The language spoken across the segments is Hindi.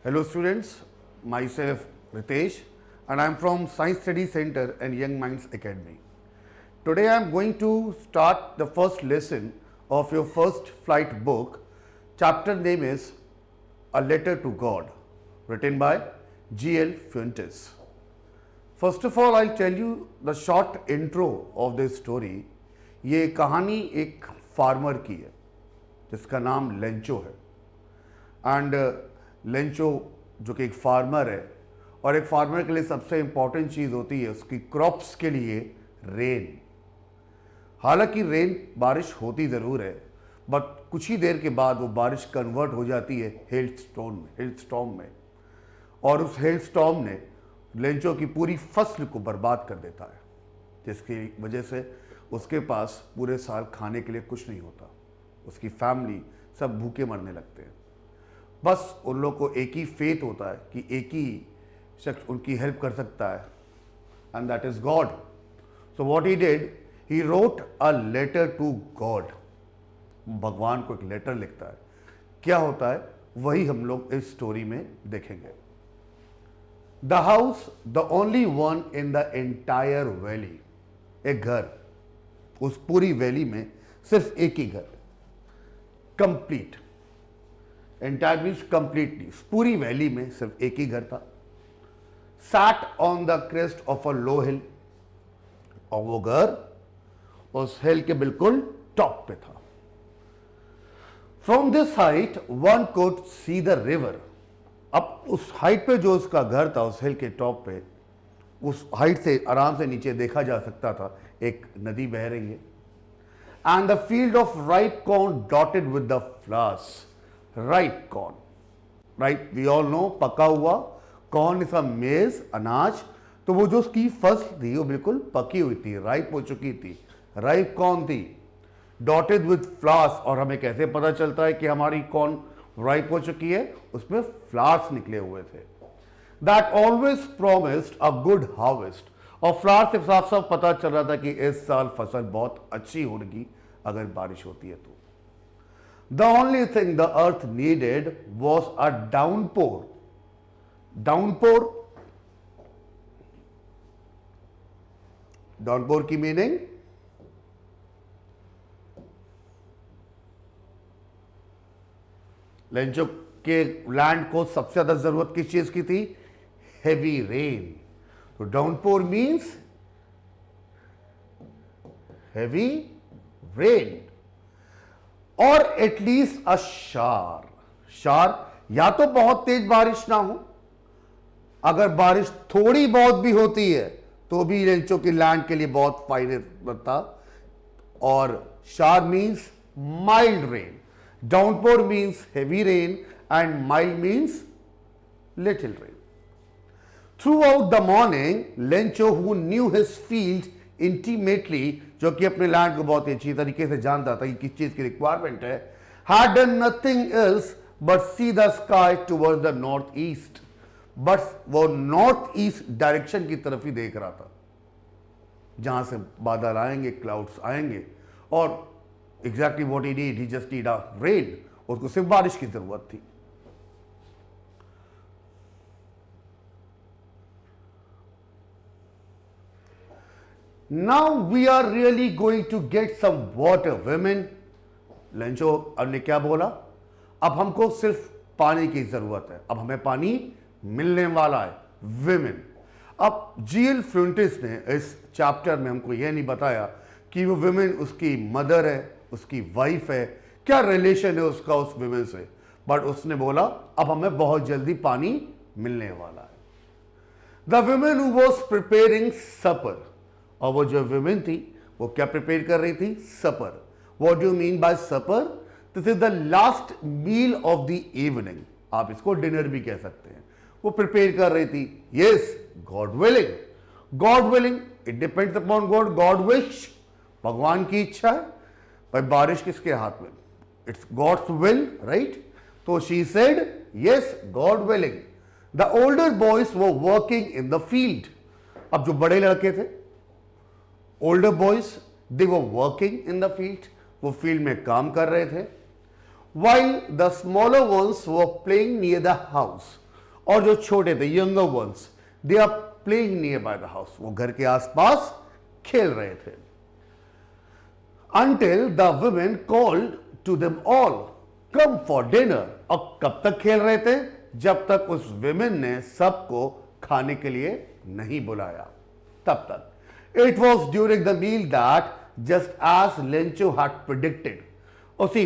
Hello students, myself Ritesh and I am from Science Study Center and Young Minds Academy. Today I am going to start the first lesson of your first flight book. Chapter name is A Letter to God, written by G.L. Fuentes. First of all, I'll tell you the short intro of this story. ये कहानी एक फार्मर की है जिसका नाम लेंचो है एंड लेंचो जो कि एक फार्मर है और एक फार्मर के लिए सबसे इम्पॉर्टेंट चीज़ होती है उसकी क्रॉप्स के लिए रेन। हालांकि रेन बारिश होती ज़रूर है बट कुछ ही देर के बाद वो बारिश कन्वर्ट हो जाती है हेल स्टॉर्म में और उस हेल स्टॉर्म ने लेंचो की पूरी फसल को बर्बाद कर देता है, जिसकी वजह से उसके पास पूरे साल खाने के लिए कुछ नहीं होता। उसकी फैमिली सब भूखे मरने लगते हैं। बस उन लोग को एक ही फेथ होता है कि एक ही शख्स उनकी हेल्प कर सकता है and that is God. So what he did, he wrote a letter to God. भगवान को एक लेटर लिखता है। क्या होता है वही हम लोग इस स्टोरी में देखेंगे। The house the only one in the entire valley. एक घर, उस पूरी वैली में सिर्फ एक ही घर, कंप्लीट। एंटायर मीन्स कंप्लीटली, पूरी वैली में सिर्फ एक ही घर था। Sat on the crest of a low hill, और वो घर उस हिल के बिल्कुल टॉप पे था। From this height one could see the river. अब उस हाइट पे जो उसका घर था, उस हिल के टॉप पे, उस हाइट से आराम से नीचे देखा जा सकता था एक नदी बह रही है। And the field of ripe corn dotted with the flowers. Ripe corn, right we all know, पका हुआ। कॉर्न इज अ मेज, अनाज। तो वो जो उसकी फसल थी वो बिल्कुल पकी हुई थी, राइप हो चुकी थी, राइप कॉर्न थी। डॉटेड विद फ्लावर्स, और हमें कैसे पता चलता है कि हमारी कॉर्न राइप हो चुकी है? उसमें फ्लावर्स निकले हुए थे। That always promised a good harvest. और फ्लावर से साफ साफ पता चल रहा था कि इस साल फसल बहुत अच्छी होगी अगर बारिश होती है तो। The only thing the earth needed was a downpour. Downpour, downpour की मीनिंग लेंचो के लैंड को सबसे ज्यादा जरूरत किस चीज की थी? Heavy rain. तो डाउनपोर मीन्स हेवी रेन और एटलीस्ट अ शार। शार, या तो बहुत तेज बारिश ना हो, अगर बारिश थोड़ी बहुत भी होती है तो भी लेंचो की लैंड के लिए बहुत फायदेमंद था। और शार means mild rain, downpour means heavy rain and mild means little rain. Throughout the morning, Lencho, who knew his field intimately, जो कि अपने लैंड को बहुत अच्छी तरीके से जानता था कि किस चीज की रिक्वायरमेंट है, had done nothing else but see the sky towards the north east. बस वो नॉर्थ ईस्ट डायरेक्शन की तरफ ही देख रहा था, जहां से बादल आएंगे, क्लाउड्स आएंगे। और exactly what he need, he just need a rain. उसको सिर्फ बारिश की जरूरत थी। Now we are really going to get some water, women. Lencho ने क्या बोला? अब हमको सिर्फ पानी की जरूरत है, अब हमें पानी मिलने वाला है, विमेन। अब जीएल फ्यूंटिस ने इस चैप्टर में हमको यह नहीं बताया कि वो विमेन उसकी मदर है, उसकी वाइफ है, क्या रिलेशन है उसका उस विमेन से, बट उसने बोला अब हमें बहुत जल्दी पानी मिलने वाला है। The women who was preparing supper, और वो जो विमेन थी वो क्या प्रिपेयर कर रही थी? Supper. What do you mean by supper? This is the last meal of the evening. आप इसको डिनर भी कह सकते हैं। वो प्रिपेयर कर रही थी। Yes, God willing. God willing, it depends upon God. God wish, भगवान की इच्छा है। भाई बारिश किसके हाथ में? It's God's will, right? तो she said yes, God willing. The older boys were working in the field. अब जो बड़े लड़के थे, older boys, they were working in the field, वो फील्ड में काम कर रहे थे। while the smaller ones were playing near the house, और जो छोटे थे younger ones, they are playing near by the house, वो घर के आसपास खेल रहे थे। Until the women called to them all, come for dinner। अब कब तक खेल रहे थे? जब तक उस विमेन ने सबको खाने के लिए नहीं बुलाया, तब तक। It was during the meal that, just as Lencho had predicted, उसी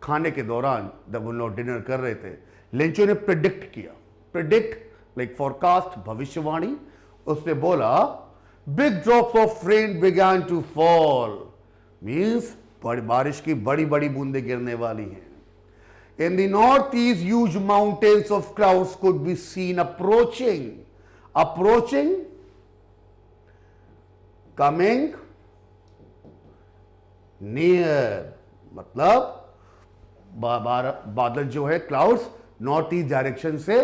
खाने के दौरान जब उन लोग डिनर कर रहे थे, लेंचो ने प्रिडिक्ट किया, प्रिडिक्ट लाइक फॉरकास्ट, भविष्यवाणी। उसने बोला big drops of rain began to fall, means बारिश की बड़ी बड़ी बूंदें गिरने वाली हैं। In the northeast, huge mountains of clouds could be seen approaching, coming near, मतलब बादल जो है क्लाउड्स नॉर्थ ईस्ट डायरेक्शन से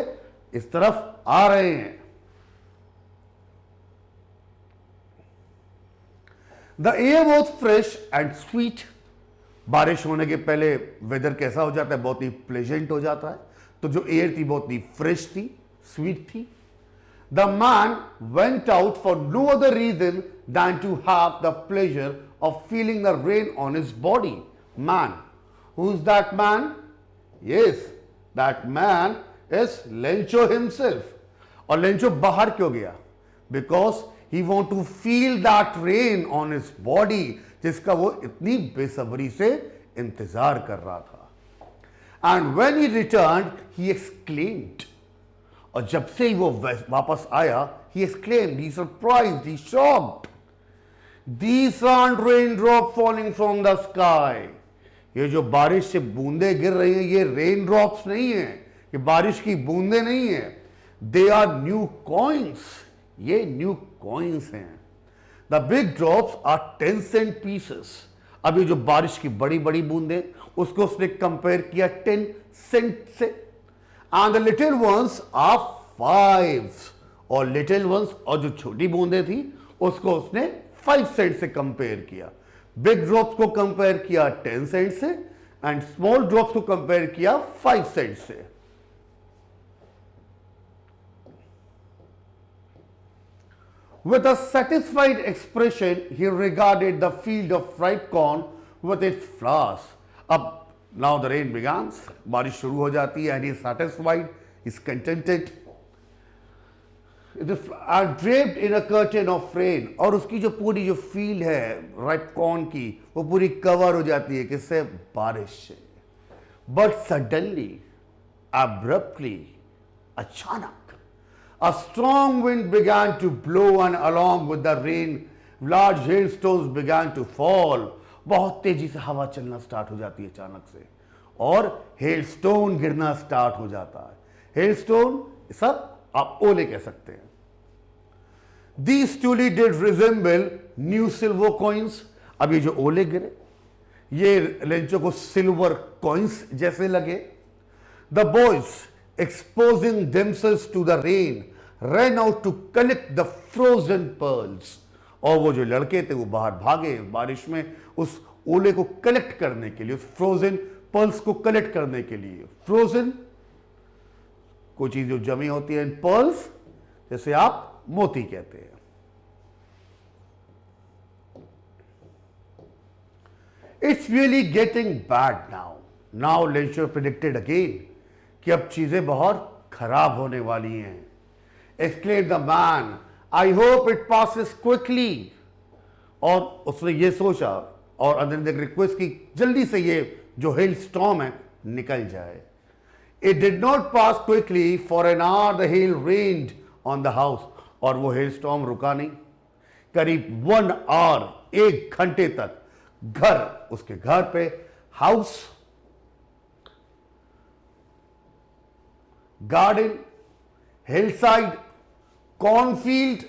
इस तरफ आ रहे हैं। The air was fresh and sweet, बारिश होने के पहले वेदर कैसा हो जाता है? बहुत ही प्लेजेंट हो जाता है। तो जो एयर थी बहुत ही फ्रेश थी, स्वीट थी। The man went out for no other reason than to have the pleasure of feeling the rain on his body. Man, who is that man? Yes, that man is Lencho himself. और लेंचो बाहर क्यों गया? Because he want to feel that rain on his body, जिसका वो इतनी बेसब्री से इंतजार कर रहा था। And when he returned, he exclaimed, और जब से ही वो वापस आया, he exclaimed, he surprised, he shocked, these aren't raindrops falling from the sky। ये जो बारिश से बूंदे गिर रही हैं, ये रेन ड्रॉप्स नहीं है, ये बारिश की बूंदे नहीं है। They are new coins, ये न्यू कॉइन्स हैं। The big drops are 10 cent pieces. अभी जो बारिश की बड़ी बड़ी बूंदें, उसको उसने कंपेयर किया 10 सेंट से। And the little ones are 5, और लिटिल वंस और जो छोटी बूंदें थी उसको उसने 5 सेंट से कंपेयर किया। बिग ड्रॉप्स को कंपेयर किया 10 सेंट से, एंड स्मॉल ड्रॉप्स को कंपेयर किया 5 सेंट से। With a satisfied expression, he regarded the field of ripe corn with its flowers. अब now the rain begins, बारिश शुरू हो जाती है, and he is satisfied, he is contented. And draped in a curtain of rain, और उसकी जो पूरी जो फील्ड है ripe corn की, वो पूरी कवर हो जाती है किससे? बारिश से। But suddenly, abruptly, अचानक, a strong wind began to blow, and along with the rain, large hailstones began to fall। बहुत तेजी से हवा चलना स्टार्ट हो जाती है अचानक से, और हेलस्टोन गिरना स्टार्ट हो जाता है। हेलस्टोन सब आप ओले कह सकते हैं। These truly did resemble new silver coins। अब ये जो ओले गिरे, ये लेंचो को सिल्वर कॉइन्स जैसे लगे। The boys, exposing themselves to the rain, ran out to collect the frozen pearls। और वो जो लड़के थे वो बाहर भागे बारिश में उस ओले को कलेक्ट करने के लिए, उस फ्रोजन पर्ल्स को कलेक्ट करने के लिए। फ्रोजन कोई चीज जो जमी होती है, पर्ल्स जैसे आप मोती कहते हैं। It's really getting bad now. Now Lencho predicted again कि अब चीजें बहुत खराब होने वाली हैं। Exclaimed the man, I hope it passes quickly। और उसने ये सोचा और अंदर अंदर रिक्वेस्ट की जल्दी से ये जो हेल स्टॉर्म है निकल जाए। It did not pass quickly for an hour, the hail rained on the house। और वो हेल स्टॉर्म रुका नहीं, करीब 1 hour, 1 घंटे तक घर, उसके घर पे, house, garden, hillside, cornfield,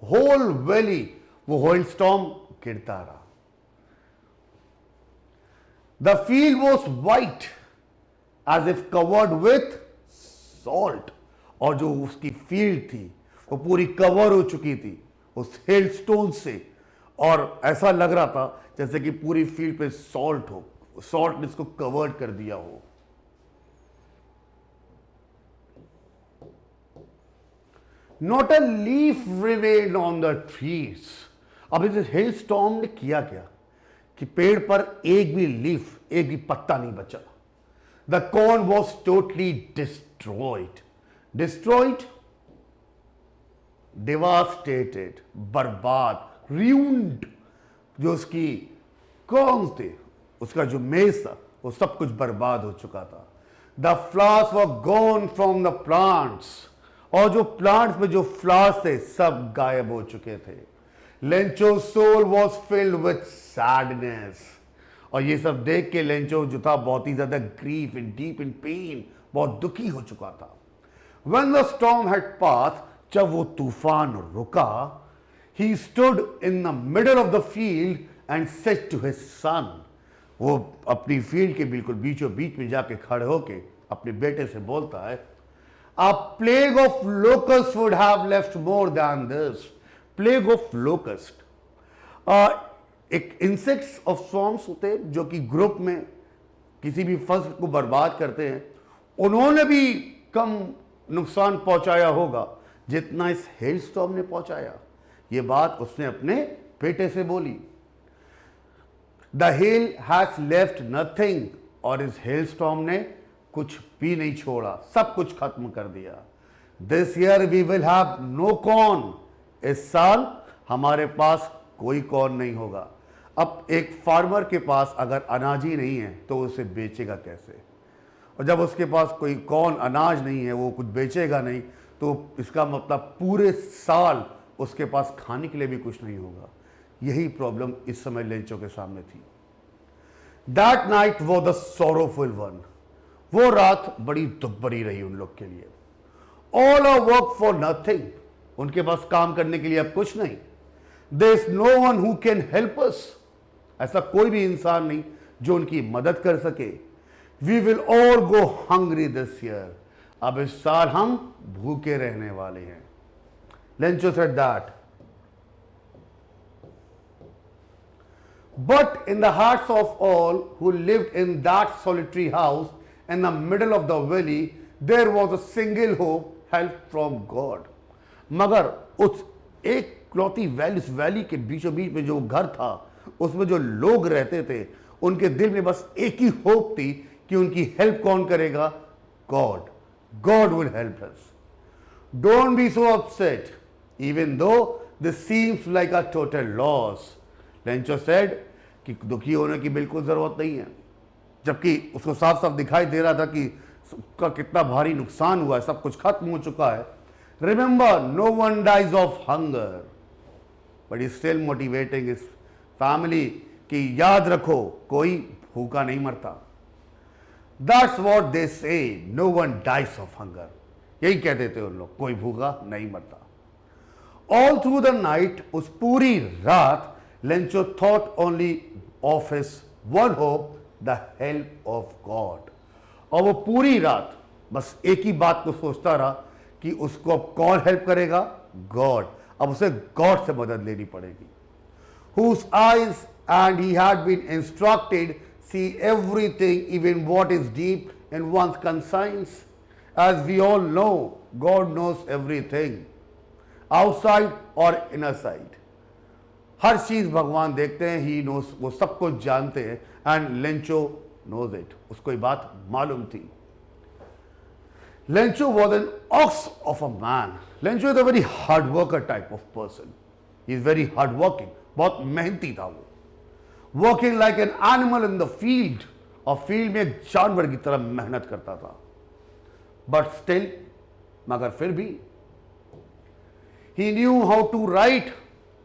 whole valley, वो हेल स्टॉर्म गिरता रहा। The field was white as if covered with salt. और जो उसकी फील्ड थी वो पूरी कवर हो चुकी थी उस हेल स्टोन से, और ऐसा लग रहा था जैसे कि पूरी फील्ड पे सॉल्ट हो, सॉल्ट ने इसको कवर्ड कर दिया हो। Not a leaf remained on the trees. अब इस हेल स्टॉर्म ने किया क्या कि पेड़ पर एक भी लीफ, एक भी पत्ता नहीं बचा। The corn was totally destroyed. Destroyed, devastated, बर्बाद, ruined। जो उसकी कॉर्न्स थे, उसका जो मेज था, वो सब कुछ बर्बाद हो चुका था। The flowers were gone from the plants, और जो प्लांट्स में जो फ्लावर्स थे सब गायब हो चुके थे। Lencho soul was filled with sadness, और ये सब देख के लेंचो जो था बहुत ही ज्यादा grief in deep in pen, बहुत दुखी हो चुका था। When the storm had passed, जब वो तूफान रुका, he stood in the middle of the field and said to his son, वो अपनी फील्ड के बिल्कुल बीचों बीच में जाके खड़े होके अपने बेटे से बोलता है, A plague of locusts would have left more than this. Plague of locust, एक इंसेक्ट्स ऑफ स्वॉर्म्स होते हैं जो कि ग्रुप में किसी भी फसल को बर्बाद करते हैं। उन्होंने भी कम नुकसान पहुंचाया होगा जितना इस हेल स्टॉर्म ने पहुंचाया। ये बात उसने अपने बेटे से बोली। The hell has left nothing, और इस हेल स्टॉर्म ने कुछ भी नहीं छोड़ा, सब कुछ खत्म कर दिया। This year we will have no corn, इस साल हमारे पास कोई कॉर्न नहीं होगा। अब एक फार्मर के पास अगर अनाज ही नहीं है तो उसे बेचेगा कैसे, और जब उसके पास कोई कॉर्न अनाज नहीं है, वो कुछ बेचेगा नहीं, तो इसका मतलब पूरे साल उसके पास खाने के लिए भी कुछ नहीं होगा। यही प्रॉब्लम इस समय लेंचो के सामने थी। That night was the sorrowful one, वो रात बड़ी दुख भरी रही उन लोग के लिए। All our work for nothing, उनके पास काम करने के लिए अब कुछ नहीं। There is no one who can help us, ऐसा कोई भी इंसान नहीं जो उनकी मदद कर सके। We will all go hungry this year, अब इस साल हम भूखे रहने वाले हैं। Lencho said that, but in the hearts of all who lived in that solitary house in the middle of the valley, there was a single hope, help from God. मगर उस एक क्लौती वैली, उस वैली के बीचों बीच में जो घर था, उसमें जो लोग रहते थे, उनके दिल में बस एक ही होप थी कि उनकी हेल्प कौन करेगा? God. God will help us. Don't be so upset even though this seems like a total loss. Lencho said कि दुखी होने की बिल्कुल जरूरत नहीं है, जबकि उसको साफ साफ दिखाई दे रहा था कि उसका कितना भारी नुकसान हुआ है, सब कुछ खत्म हो चुका है। Remember, no one dies of hunger, but is still motivating his family कि याद रखो कोई भूखा नहीं मरता। That's what they say, no one dies of hunger, यही कहते थे उन लोग, कोई भूखा नहीं मरता। ऑल थ्रू द नाइट, उस पूरी रात Lencho thought only of his one hope, the help of God. और वो पूरी रात बस एक ही बात को सोचता रहा कि उसको अब कौन हेल्प करेगा? गॉड। अब उसे गॉड से मदद लेनी पड़ेगी। Whose eyes and he had been instructed see everything, even what is deep in one's conscience. As we all know, God knows everything, outside or inner side. हर चीज भगवान देखते हैं, ही नोस, वो सब कुछ जानते हैं। एंड लेंचो नोज इट, उसको ये बात मालूम थी। Lencho was an ox of a man. Lencho is a very hard worker type of person. He is very hard working, बहुत मेहनती था वो। Working like an animal in the field, और फील्ड में एक जानवर की तरह मेहनत करता था। बट स्टिल, मगर फिर भी, he knew how to write,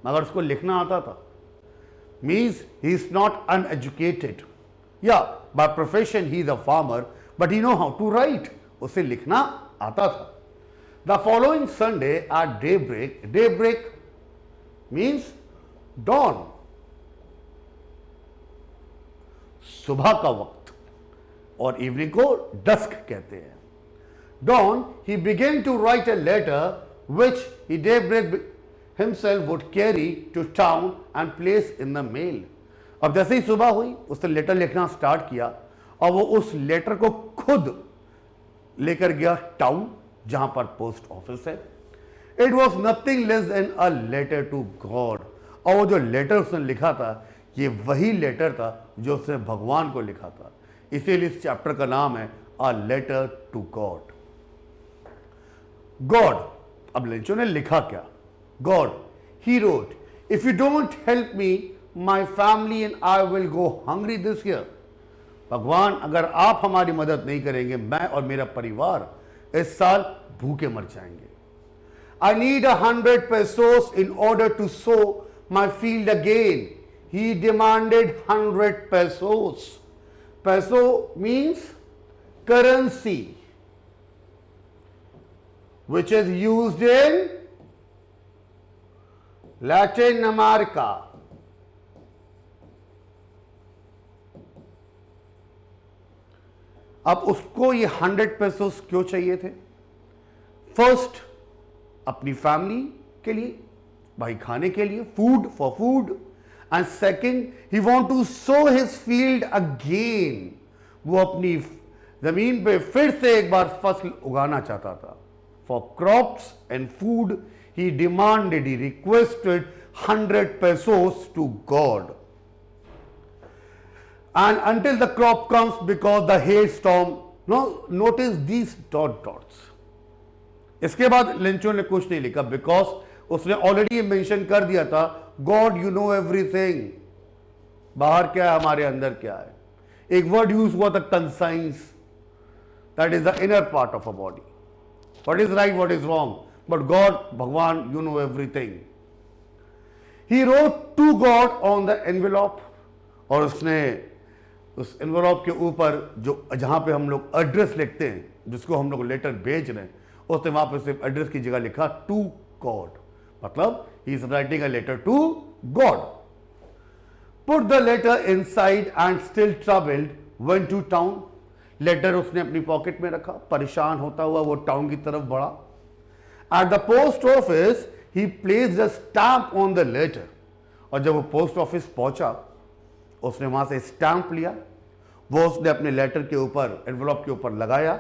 मगर उसको लिखना आता था। Means he is not uneducated, या by profession he is a farmer, but he know how to write, उसे लिखना आता था। The following Sunday at daybreak, daybreak means dawn, सुबह का वक्त, और इवनिंग को डस्क कहते हैं। Dawn, he began to write a letter which he daybreak himself would carry to town and place in the mail. अब जैसे ही सुबह हुई उसने लेटर लिखना स्टार्ट किया, और वो उस लेटर को खुद लेकर गया टाउन, जहां पर पोस्ट ऑफिस है। It was nothing less than a letter to God. और वो जो लेटर उसने लिखा था, ये वही लेटर था जो उसने भगवान को लिखा था। इसीलिए इस चैप्टर का नाम है a letter to God. God, अब लेंचो ने लिखा क्या? God, he wrote, if you don't help me my family and I will go hungry this year. भगवान, अगर आप हमारी मदद नहीं करेंगे, मैं और मेरा परिवार इस साल भूखे मर जाएंगे। I need 100 pesos in order to sow my field again. He demanded 100 pesos. Peso means currency, which is used in Latin America. अब उसको ये 100 pesos क्यों चाहिए थे? फर्स्ट, अपनी फैमिली के लिए, भाई खाने के लिए, food for food. And second, he want to sow his field again. वो अपनी जमीन पे फिर से एक बार फसल उगाना चाहता था। For crops and food he demanded, he requested 100 pesos to God. And until the crop comes, because the hail storm, notice these dot dots. इसके बाद लेंचो ने कुछ नहीं लिखा, बिकॉज उसने ऑलरेडी मेंशन कर दिया था, गॉड यू नो एवरीथिंग। बाहर क्या है, हमारे अंदर क्या है। एक वर्ड यूज हुआ था, conscience, that is the inner part of a body. What is right, what is wrong, but God, भगवान, you know everything. He wrote to God on the envelope, और उसने उस एनवेलॉप के ऊपर जो जहां पे हम लोग एड्रेस लिखते हैं, जिसको हम लोग लेटर भेज रहे हैं, उसने वहां पर सिर्फ एड्रेस की जगह लिखा टू गॉड, मतलब he is writing a letter to God. Put the letter inside and still troubled went to town. Letter उसने अपनी पॉकेट में रखा, परेशान होता हुआ वो टाउन की तरफ बढ़ा। At the post office he placed a stamp on the letter, और जब वो पोस्ट ऑफिस पहुंचा, उसने वहां से स्टैंप लिया, वो उसने अपने लेटर के ऊपर, एनवेलॉप के ऊपर लगाया,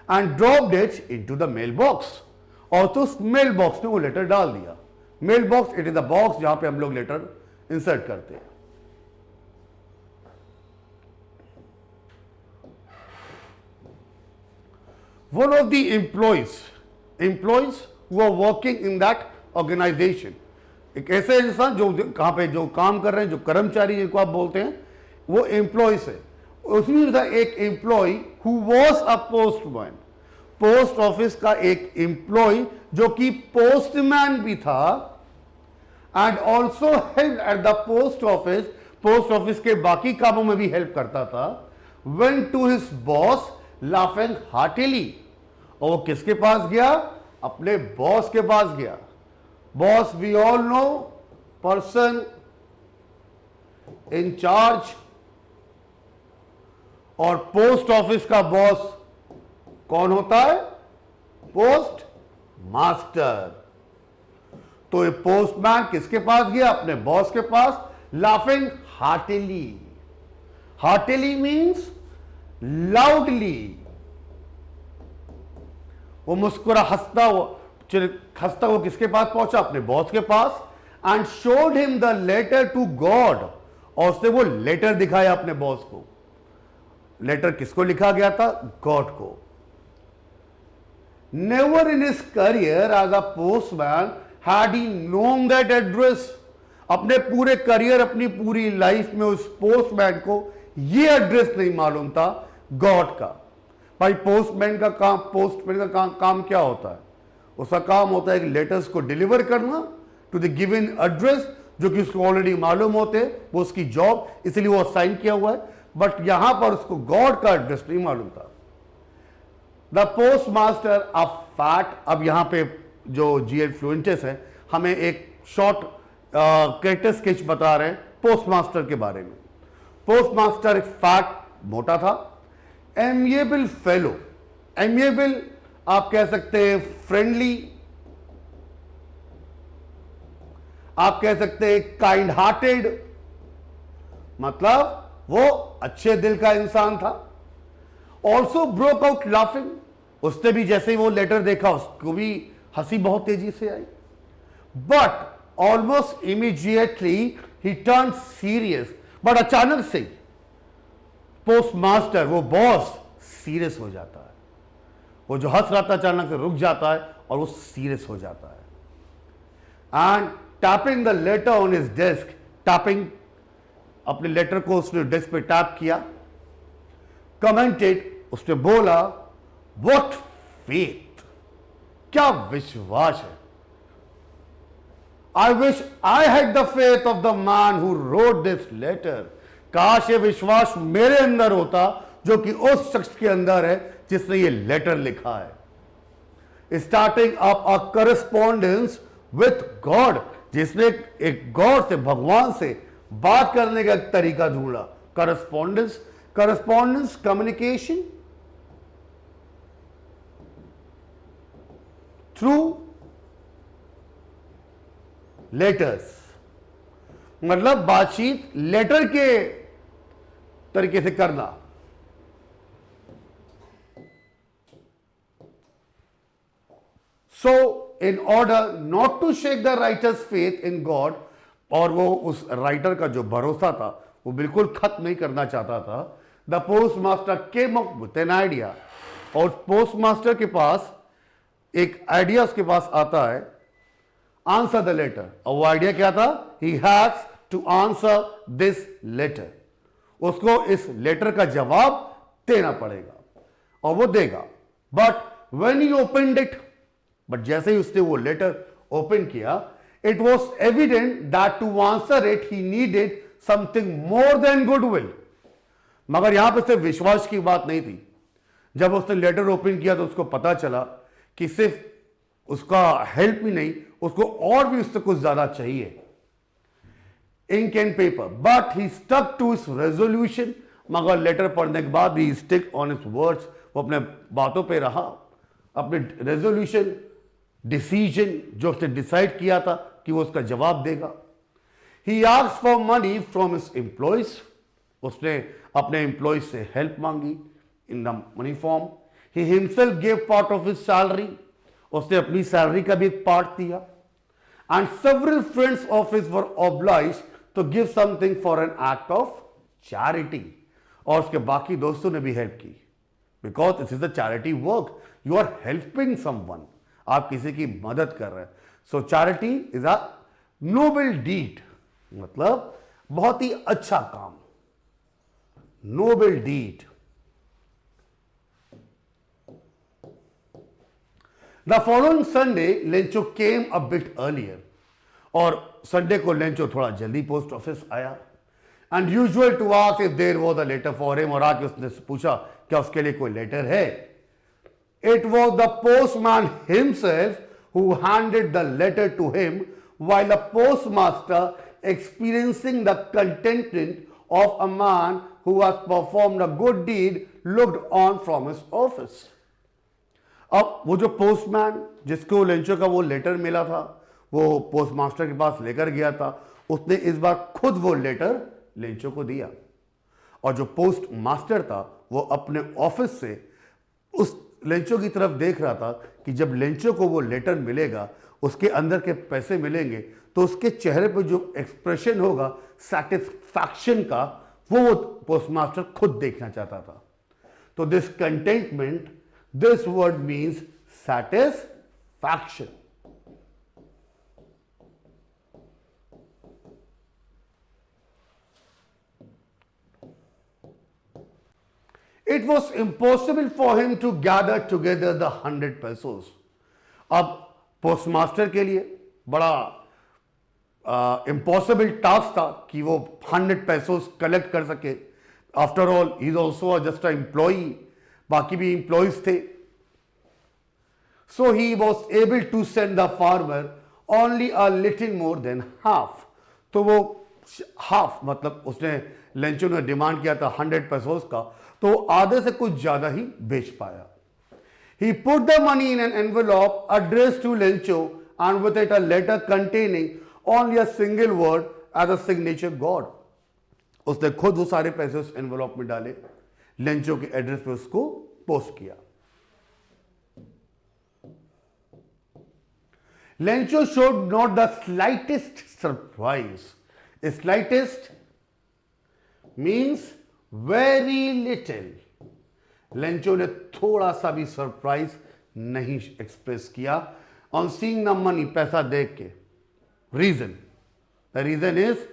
and dropped it into the mail box, और तो उस मेल बॉक्स में वो लेटर डाल दिया। Mail box, it is the box जहां पे हम लोग लेटर इंसर्ट करते हैं। One of the employees who are working in that organisation, एक ऐसे इंसान जो कहां पे जो काम कर रहे हैं, जो कर्मचारी जिनको आप बोलते हैं, वो एम्प्लॉयज है। उसमें था एक employee who was a postman, post office का एक एम्प्लॉय जो कि पोस्टमैन भी था, and also help at the post office, post office के बाकी कामों में भी हेल्प करता था। Went to his boss laughing heartily, और वो किसके पास गया? अपने बॉस के पास गया। Boss, we all know, person in charge, और पोस्ट ऑफिस का बॉस कौन होता है? Postmaster. तो ये पोस्टमैन किसके पास गया? अपने बॉस के पास, laughing heartily. Heartily means loudly. वो मुस्कुरा हंसता वो किसके पास पहुंचा? अपने बॉस के पास। And showed him the letter to God, और उसने वो लेटर दिखाया अपने बॉस को। लेटर किसको लिखा गया था? गॉड को। Never in his career as a postman had he known that address. अपने पूरे करियर, अपनी पूरी लाइफ में उस पोस्टमैन को ये एड्रेस नहीं मालूम था, गॉड का। भाई पोस्टमैन का काम क्या होता है? उसका काम होता है कि लेटर्स को डिलीवर करना टू द गिवन एड्रेस, जो कि उसको ऑलरेडी मालूम होते, वो उसकी जॉब, इसलिए वो असाइन किया हुआ है। बट यहां पर उसको गॉड का एड्रेस नहीं मालूम था। The post master of fat, अब यहां पे जो जीएल फ्लुएंटेस है हमें एक शॉर्ट कैरेक्टर स्केच बता रहे हैं पोस्ट मास्टर के बारे में। पोस्ट मास्टर फैट, मोटा था। एमिएबल फेलो, एमिएबल आप कह सकते हैं फ्रेंडली, आप कह सकते हैं काइंड हार्टेड, मतलब वो अच्छे दिल का इंसान था। ऑल्सो ब्रोक आउट लाफिंग, उसने भी जैसे ही वो लेटर देखा उसको भी हंसी बहुत तेजी से आई, बट ऑलमोस्ट इमीडिएटली ही टर्न सीरियस। बट अचानक से पोस्ट मास्टर, वो बॉस, सीरियस हो जाता है। वो जो हंस रहा था अचानक से रुक जाता है और वो सीरियस हो जाता है। And tapping the later on his desk, tapping, अपने लेटर को उसने डेस्क पे टैप किया, कमेंटेड, उसने बोला, व्हाट फेथ, क्या विश्वास है। I wish I had the faith of the man who wrote this letter. काश ये विश्वास मेरे अंदर होता जो कि उस शख्स के अंदर है जिसने ये लेटर लिखा है। Starting up a correspondence with God, जिसने एक गॉड से, भगवान से बात करने का तरीका ढूंढा। Correspondence, correspondence communication through letters, मतलब बातचीत लेटर के तरीके से करना। So in order not to shake the writer's faith in God, और वो उस राइटर का जो भरोसा था वो बिल्कुल खत्म नहीं करना चाहता था। The post master came up with an idea, और पोस्ट मास्टर के पास एक आइडिया उसके पास आता है, आंसर द लेटर। और वो आइडिया क्या था? He has to answer this letter, उसको इस लेटर का जवाब देना पड़ेगा और वो देगा। But when he opened it, but जैसे ही उसने वो लेटर ओपन किया, it was evident that to answer it he needed something more than goodwill. मगर यहां पर सिर्फ विश्वास की बात नहीं थी। जब उसने लेटर ओपन किया तो उसको पता चला कि सिर्फ उसका हेल्प ही नहीं, उसको और भी उससे कुछ ज्यादा चाहिए, ink and paper. But he stuck to his resolution, मगर लेटर पढ़ने के बाद he stick on his words, वो अपने बातों पे रहा, अपने रेजोल्यूशन, डिसीजन जो उसने डिसाइड किया था कि वो उसका जवाब देगा। He asked for money from his employees, उसने अपने एम्प्लॉयज से हेल्प मांगी in the money form. He himself give part of his salary, उसने अपनी सैलरी का भी एक पार्ट दिया। And several friends of his were obliged to give something for an act of charity, और उसके बाकी दोस्तों ने भी हेल्प की, because this is a charity work, you are helping someone, आप किसी की मदद कर रहे हैं। So charity is a noble deed, मतलब बहुत ही अच्छा काम, noble deed. The following Sunday Lencho came a bit earlier, और संडे को लेंचो थोड़ा जल्दी पोस्ट ऑफिस आया। And usual to ask if there was a letter for him, और आके उसने पूछा क्या उसके लिए कोई लेटर है। It was the postman himself who handed the letter to him, while the postmaster, experiencing the contentment of a man who has performed a good deed, looked on from his office. अब वो जो पोस्टमैन जिसको लेंचो का वो लेटर मिला था, वो पोस्टमास्टर के पास लेकर गया था, उसने इस बार खुद वो लेटर लेंचो को दिया। और जो पोस्ट मास्टर था वो अपने ऑफिस से उस लेंचो की तरफ देख रहा था कि जब लेंचो को वो लेटर मिलेगा, उसके अंदर के पैसे मिलेंगे, तो उसके चेहरे पर जो एक्सप्रेशन होगा सैटिस्फैक्शन का, वो पोस्टमास्टर खुद देखना चाहता था। तो this contentment, this word means satisfaction. It was impossible for him to gather together the 100 pesos. अब पोस्टमास्टर के लिए बड़ा इम्पॉसिबल टास्क था कि वो 100 पेसोस कलेक्ट कर सके। After all he is also just a employee, बाकी भी एम्प्लॉयज थे। So he was able to send the farmer only a little more than half. तो वो हाफ, मतलब उसने लेंचो ने डिमांड किया था 100 पेसोस का, तो आधे से कुछ ज्यादा ही बेच पाया। He put the money in an envelope addressed to Lencho, and with it a letter containing only a single word as a signature God. उसने खुद वो सारे पैसे उस एनवेलॉप में डाले, लेंचो के एड्रेस पे उसको पोस्ट किया। Lencho showed not the slightest surprise. Slightest means very little. Lencho ने थोड़ा सा भी सरप्राइज नहीं एक्सप्रेस किया ऑन सीइंग द मनी, पैसा देख के. Reason, the reason is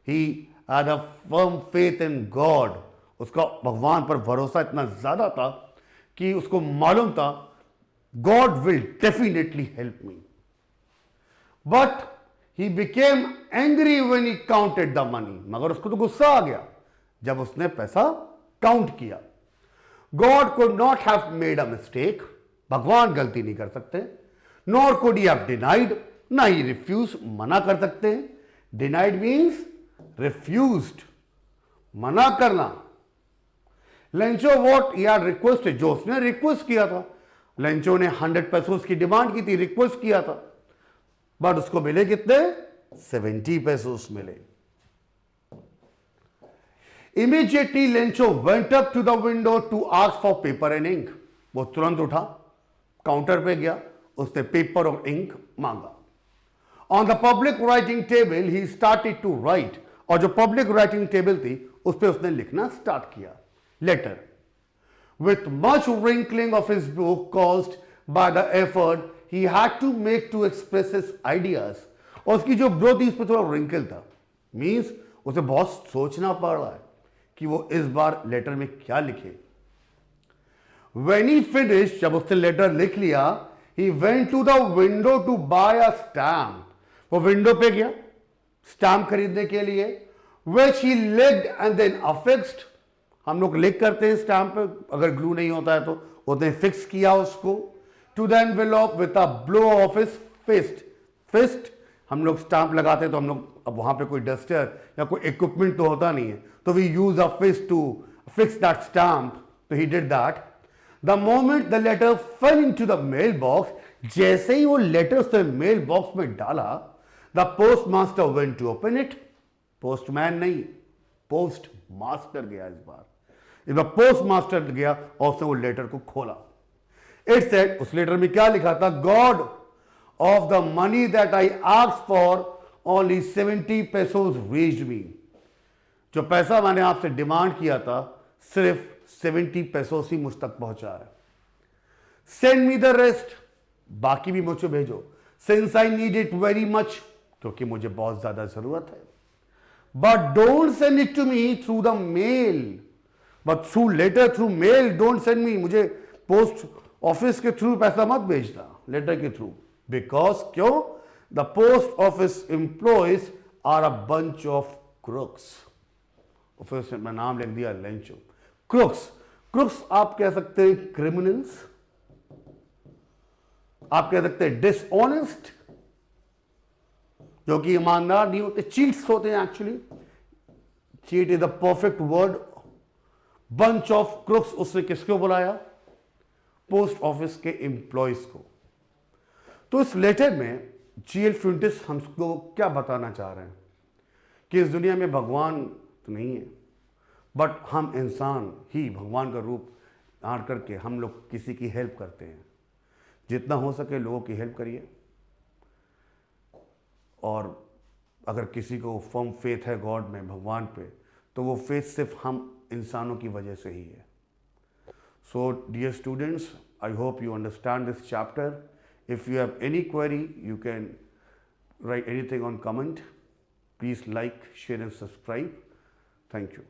he had a firm faith in God. उसका भगवान पर भरोसा इतना ज्यादा था कि उसको मालूम था God will definitely help me. But he became angry when he counted the money. मगर उसको तो गुस्सा आ गया जब उसने पैसा काउंट किया. God could not have made a mistake. भगवान गलती नहीं कर सकते. Nor could he have denied. ना ही refuse, मना कर सकते हैं. Denied means refused, मना करना. Lencho what he had requested, जो उसने रिक्वेस्ट किया था. लेंचो ने 100 पेसोस की डिमांड की थी, रिक्वेस्ट किया था. बट उसको मिले कितने? 70 पेसोस मिले. Immediately Lencho went up to the window to ask for paper and ink. वो तुरंत उठा, काउंटर पे गया, उसने पेपर और इंक मांगा. On the public writing table he started to write. और जो पब्लिक राइटिंग टेबल थी उस पर उसने लिखना स्टार्ट किया. Letter. With much wrinkling of his book caused by the effort he had to make to express his ideas. और उसकी जो ब्रो थी उस पर थोड़ा wrinkle था. मीन्स उसे बहुत सोचना पड़ रहा है कि वो इस बार लेटर में क्या लिखे. When he finished, जब उसने लेटर लिख लिया, he went to the window to buy a stamp. वो विंडो पे गया स्टैम्प खरीदने के लिए, which he licked and then affixed. हम लोग लिख करते हैं स्टैम्प पे, अगर ग्लू नहीं होता है तो उसने फिक्स किया उसको. To the envelope with a blow of his fist. Fist हम लोग स्टैम्प लगाते हैं तो हम लोग, अब वहां पे कोई डस्टर या कोई इक्विपमेंट तो होता नहीं है, तो we use a fist to fix that stamp. तो he did that. The moment the letter fell into the mailbox, जैसे ही वो लेटर उसने मेल बॉक्स में डाला, the postmaster went to open it. Postman नहीं, पोस्ट मास्टर गया इस बार. इस बार पोस्ट मास्टर गया और उसने वो लेटर को खोला. इट सेड, उस लेटर में क्या लिखा था? God of the money that I asked for, only 70 pesos reached me. जो पैसा मैंने आपसे डिमांड किया था सिर्फ 70 पेसोस ही मुझ तक पहुंचा है. Send me the rest, बाकी भी मुझे भेजो. Since I need it very much, क्योंकि मुझे बहुत ज्यादा जरूरत है. But don't send it to me through the mail. But through letter, through mail, don't send me. मुझे पोस्ट ऑफिस के थ्रू पैसा मत भेजना, लेटर के थ्रू. Because क्यों? The post office employees are a bunch of crooks. Office में नाम लिख दिया लेंचो. crooks. crooks आप कह सकते हैं criminals, आप कह सकते हैं dishonest, जो कि ईमानदार नहीं होते, cheats होते हैं actually. cheat is the perfect word. bunch of crooks उसने किसको बुलाया? पोस्ट ऑफिस के एम्प्लॉयज को. तो इस लेटर में जीएल फ्यूंटिस हमको क्या बताना चाह रहे हैं कि इस दुनिया में भगवान तो नहीं है, बट हम इंसान ही भगवान का रूप धारण करके हम लोग किसी की हेल्प करते हैं. जितना हो सके लोगों की हेल्प करिए. और अगर किसी को फर्म फेथ है गॉड में, भगवान पे, तो वो फेथ सिर्फ हम इंसानों की वजह से ही है. So dear students, I hope you understand this chapter. If you have any query, you can write anything on comment. Please like, share and subscribe. Thank you.